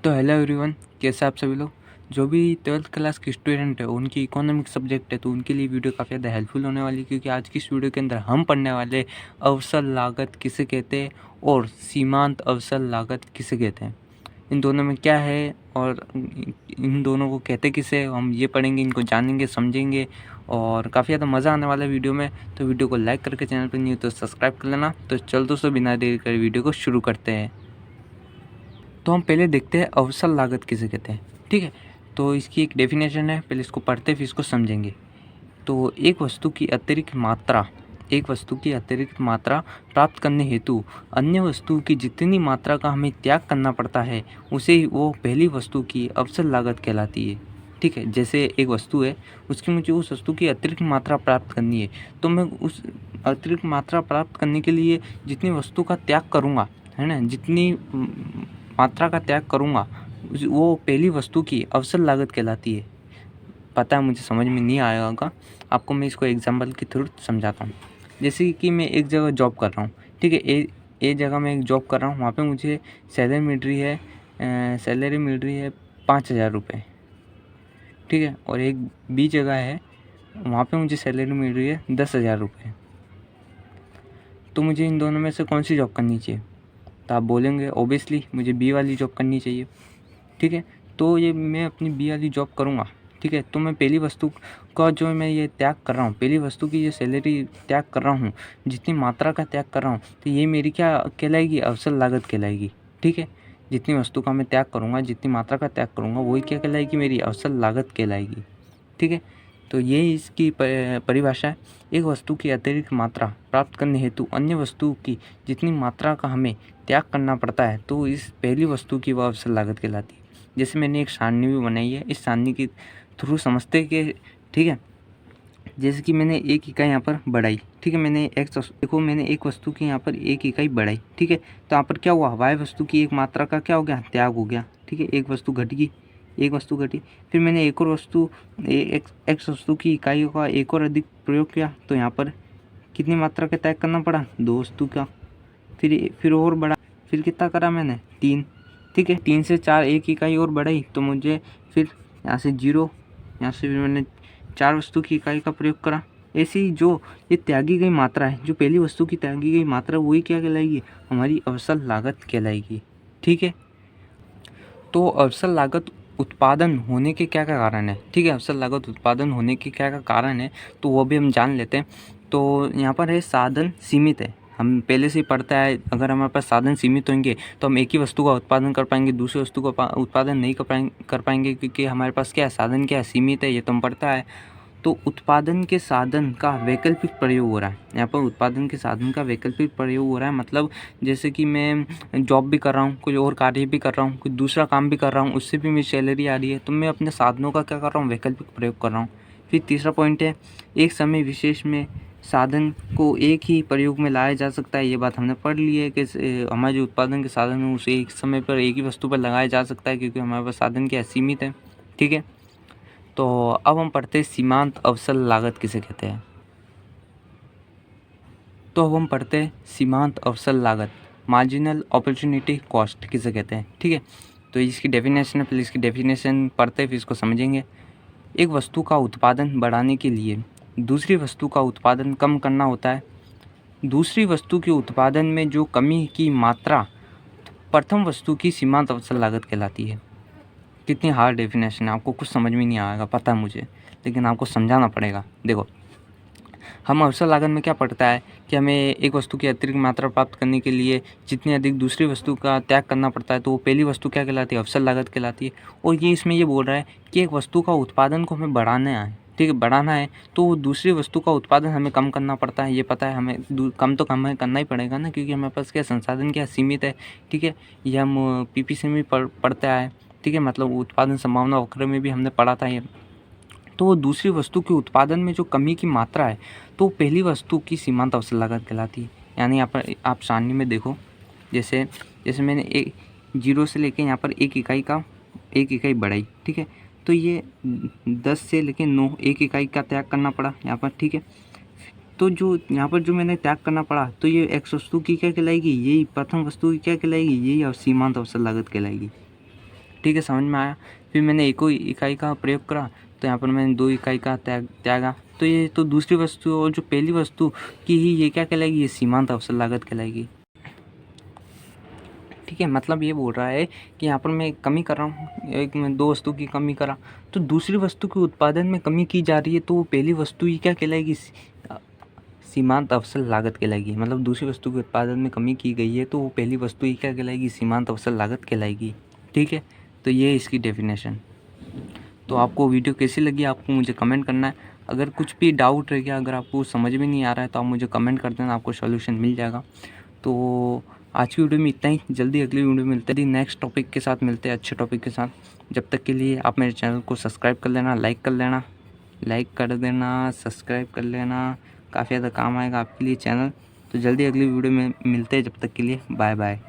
तो hello everyone, कैसे आप सभी लोग। जो भी 12th क्लास के स्टूडेंट है उनकी इकोनॉमिक सब्जेक्ट है तो उनके लिए वीडियो काफ़ी ज़्यादा हेल्पफुल होने वाली है, क्योंकि आज की इस वीडियो के अंदर हम पढ़ने वाले अवसर लागत किसे कहते हैं और सीमांत अवसर लागत किसे कहते हैं, इन दोनों में क्या है और इन दोनों को कहते किसे, हम ये पढ़ेंगे, इनको जानेंगे, समझेंगे और काफ़ी ज़्यादा मज़ा आने वाला है वीडियो में। तो वीडियो को लाइक करके, चैनल पर नहीं हो तो सब्सक्राइब कर लेना। तो चल दोस्तों, बिना देरी कर वीडियो को शुरू करते हैं। तो हम पहले देखते हैं अवसर लागत किसे कहते हैं। ठीक है, तो इसकी एक डेफिनेशन है, पहले इसको पढ़ते फिर इसको समझेंगे। तो एक वस्तु की अतिरिक्त मात्रा प्राप्त करने हेतु अन्य वस्तु की जितनी मात्रा का हमें त्याग करना पड़ता है उसे वो पहली वस्तु की अवसर लागत कहलाती है। ठीक है, जैसे एक वस्तु है, उसकी मुझे उस वस्तु की अतिरिक्त मात्रा प्राप्त करनी है, तो मैं उस अतिरिक्त मात्रा प्राप्त करने के लिए जितनी वस्तु का त्याग करूँगा, है ना, जितनी मात्रा का त्याग करूँगा वो पहली वस्तु की अवसर लागत कहलाती है। पता है मुझे समझ में नहीं आया होगा, आपको मैं इसको एग्जांपल के थ्रू समझाता हूँ। जैसे कि मैं एक जगह जॉब कर रहा हूँ, ठीक है, ए जगह मैं एक जॉब कर रहा हूँ, वहाँ पे मुझे सैलरी मिल रही है 5,000 रुपये। ठीक है, और एक बी जगह है, वहाँ पे मुझे सैलरी मिल रही है 10,000 रुपये। तो मुझे इन दोनों में से कौन सी जॉब करनी चाहिए? तो आप बोलेंगे ऑब्वियसली मुझे बी वाली जॉब करनी चाहिए। ठीक है, तो ये मैं अपनी बी वाली जॉब करूँगा। ठीक है, तो मैं पहली वस्तु का जो मैं ये त्याग कर रहा हूँ, पहली वस्तु की ये सैलरी त्याग कर रहा हूँ, जितनी मात्रा का त्याग कर रहा हूँ, तो ये मेरी क्या कहलाएगी? अवसर लागत कहलाएगी। ठीक है, जितनी वस्तु का मैं त्याग करूँगा, जितनी मात्रा का त्याग करूँगा, वही क्या कहलाएगी? मेरी अवसर लागत कहलाएगी। ठीक है, तो ये इसकी परिभाषा है। एक वस्तु की अतिरिक्त मात्रा प्राप्त करने हेतु अन्य वस्तु की जितनी मात्रा का हमें त्याग करना पड़ता है तो इस पहली वस्तु की वह अवसर लागत कहलाती है। जैसे मैंने एक सारणी भी बनाई है, इस सारणी के थ्रू समझते कि ठीक है, जैसे कि मैंने एक इकाई यहाँ पर बढ़ाई। ठीक है, मैंने मैंने एक वस्तु की यहाँ पर एक इकाई बढ़ाई। ठीक है, तो यहाँ पर क्या हुआ? वाई वस्तु की एक मात्रा का क्या हो गया? त्याग हो गया। ठीक है, एक वस्तु घटी। फिर मैंने एक और वस्तु एक्स वस्तु की इकाइयों का एक और अधिक प्रयोग किया, तो यहाँ पर कितनी मात्रा का त्याग करना पड़ा? 2 वस्तु का। फिर और बढ़ा, फिर कितना करा मैंने? 3। ठीक है, 3 से 4 एक इकाई और बढ़ाई, तो मुझे फिर यहाँ से 0, यहाँ से फिर मैंने 4 वस्तु की इकाई का प्रयोग करा। ऐसे ही जो ये त्यागी गई मात्रा है, जो पहली वस्तु की त्यागी गई मात्रा, वही क्या कहलाएगी? हमारी अवसर लागत कहलाएगी। ठीक है, तो अवसर लागत उत्पादन होने के क्या क्या कारण है? ठीक है, अवसर लागत उत्पादन होने के क्या क्या कारण है, तो वो भी हम जान लेते हैं। तो यहाँ पर है साधन सीमित है। हम पहले से ही पढ़ता है, अगर हमारे पास साधन सीमित होंगे तो हम एक ही वस्तु का उत्पादन कर पाएंगे, दूसरी वस्तु का उत्पादन नहीं कर पाएंगे, क्योंकि हमारे पास क्या है? साधन क्या है? सीमित है, ये तो हम पढ़ता है। तो उत्पादन के साधन का वैकल्पिक प्रयोग हो रहा है। यहाँ पर उत्पादन के साधन का वैकल्पिक प्रयोग हो रहा है, मतलब जैसे कि मैं जॉब भी कर रहा हूँ, कोई और कार्य भी कर रहा हूँ, कोई दूसरा काम भी कर रहा हूँ, उससे भी मेरी सैलरी आ रही है, तो मैं अपने साधनों का क्या कर रहा हूँ? वैकल्पिक प्रयोग कर रहा हूँ। फिर तीसरा पॉइंट है, एक समय विशेष में साधन को एक ही प्रयोग में लाया जा सकता है। ये बात हमने पढ़ ली है कि हमारे जो उत्पादन के साधन है उसे एक समय पर एक ही वस्तु पर लगाया जा सकता है, क्योंकि हमारे पास साधन क्या सीमित है। ठीक है, तो अब हम पढ़ते हैं सीमांत अवसर लागत किसे कहते हैं। तो अब हम पढ़ते हैं सीमांत अवसर लागत, मार्जिनल अपॉर्चुनिटी कॉस्ट किसे कहते हैं। ठीक है, तो इसकी डेफिनेशन है, पहले इसकी डेफिनेशन पढ़ते हैं फिर इसको समझेंगे। एक वस्तु का उत्पादन बढ़ाने के लिए दूसरी वस्तु का उत्पादन कम करना होता है। दूसरी वस्तु के उत्पादन में जो कमी की मात्रा प्रथम वस्तु की सीमांत अवसर लागत कहलाती है। कितनी हार्ड डेफिनेशन है, आपको कुछ समझ में नहीं आएगा, पता है मुझे, लेकिन आपको समझाना पड़ेगा। देखो, हम अवसर लागत में क्या पड़ता है कि हमें एक वस्तु की अतिरिक्त मात्रा प्राप्त करने के लिए जितनी अधिक दूसरी वस्तु का त्याग करना पड़ता है, तो वो पहली वस्तु क्या कहलाती है? अवसर लागत कहलाती है। और ये इसमें ये बोल रहा है कि एक वस्तु का उत्पादन को हमें बढ़ाना है। ठीक है, बढ़ाना है तो दूसरी वस्तु का उत्पादन हमें कम करना पड़ता है। ये पता है हमें, कम तो हमें करना ही पड़ेगा ना, क्योंकि हमारे पास क्या संसाधन क्या सीमित है। ठीक है, ये हम पीपीसी में पढ़ता है। ठीक है, मतलब उत्पादन संभावना वक्र में भी हमने पढ़ा था ये। तो वो दूसरी वस्तु के उत्पादन में जो कमी की मात्रा है, तो पहली वस्तु की सीमांत अवसर लागत कहलाती है। यानी यहाँ पर आप सारणी में देखो, जैसे जैसे मैंने 0 से लेके यहाँ पर एक इकाई बढ़ाई। ठीक है, तो ये 10 से लेके 9 एक इकाई का त्याग करना पड़ा यहाँ पर। ठीक है, तो जो यहाँ पर जो मैंने त्याग करना पड़ा, तो ये एक्स वस्तु की क्या कहलाएगी? यही प्रथम वस्तु की क्या कहलाएगी? यही सीमांत अवसर लागत कहलाएगी। ठीक है, समझ में आया। फिर मैंने एको इकाई का प्रयोग करा तो यहाँ पर मैंने 2 इकाई का त्यागा। तो ये तो दूसरी वस्तु और जो पहली वस्तु की ही ये क्या कहलाएगी, ये सीमांत अवसर लागत कहलाएगी। ठीक है, मतलब ये बोल रहा है कि यहाँ पर मैं कमी कर रहा हूँ, एक मैं 2 वस्तु की कमी करा तो दूसरी वस्तु के उत्पादन में कमी की जा रही है, तो वो पहली वस्तु ही क्या कहलाएगी, सीमांत अवसर लागत कहलाएगी। मतलब दूसरी वस्तु के उत्पादन में कमी की गई है तो वो पहली वस्तु ही क्या कहलाएगी, सीमांत अवसर लागत कहलाएगी। ठीक है, तो ये इसकी डेफिनेशन। तो आपको वीडियो कैसी लगी आपको मुझे कमेंट करना है। अगर कुछ भी डाउट रह गया, अगर आपको समझ में नहीं आ रहा है तो आप मुझे कमेंट कर देना, आपको सॉल्यूशन मिल जाएगा। तो आज की वीडियो में इतना ही, जल्दी अगली वीडियो में मिलते हैं, नेक्स्ट टॉपिक के साथ मिलते हैं, अच्छे टॉपिक के साथ। जब तक के लिए आप मेरे चैनल को सब्सक्राइब कर लेना, लाइक कर देना, सब्सक्राइब कर लेना, काफ़ी ज़्यादा काम आएगा आपके लिए चैनल। तो जल्दी अगली वीडियो में मिलते हैं, जब तक के लिए बाय बाय।